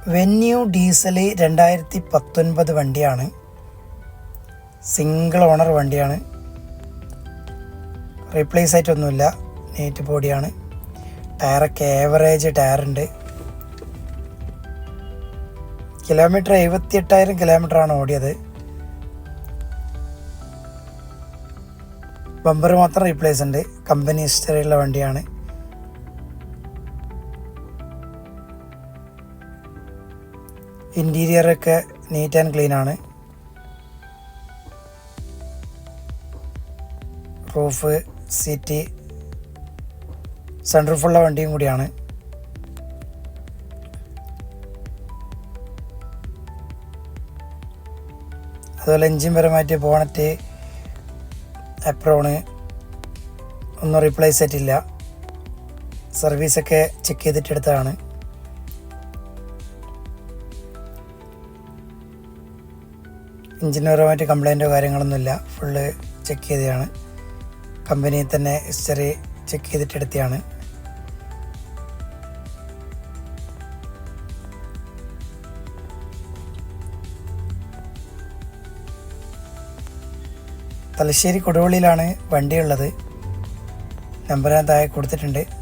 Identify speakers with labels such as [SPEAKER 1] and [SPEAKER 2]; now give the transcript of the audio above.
[SPEAKER 1] Venue diesel 2019 വണ്ടിയാണ്. Single owner വണ്ടിയാണ്. Replace ആയിട്ടൊന്നുമില്ല, നീറ്റ് ബോഡിയാണ്. ടയറൊക്കെ ഏവറേജ് ടയറുണ്ട്. കിലോമീറ്റർ 78,000 കിലോമീറ്ററാണ് ഓടിയത്. ബമ്പർ മാത്രം റീപ്ലേസ് ഉണ്ട്. കമ്പനി ഹിസ്റ്ററിയുള്ള വണ്ടിയാണ്. ഇൻറ്റീരിയറൊക്കെ നീറ്റ് ആൻഡ് ക്ലീൻ ആണ്. റൂഫ്, സീറ്റ്, സൺറൂഫുള്ള വണ്ടിയും കൂടിയാണ്. അതുപോലെ എൻജിൻ പരമായിട്ട് ബോണറ്റ്, എപ്രോണ് ഒന്നും റീപ്ലേസ് ആയിട്ടില്ല. സർവീസൊക്കെ ചെക്ക് ചെയ്തിട്ടെടുത്തതാണ്. എൻജിനുപരമായിട്ട് കംപ്ലൈൻറ്റോ കാര്യങ്ങളൊന്നുമില്ല. ഫുള്ള് ചെക്ക് ചെയ്തതാണ്. കമ്പനിയിൽ തന്നെ ഹിസ്റ്ററി ചെക്ക് ചെയ്തിട്ടെടുത്തതാണ്. തലശ്ശേരി കൊടുവള്ളിയിലാണ് വണ്ടിയുള്ളത്. നമ്പർ ഞാൻ താഴെ കൊടുത്തിട്ടുണ്ട്.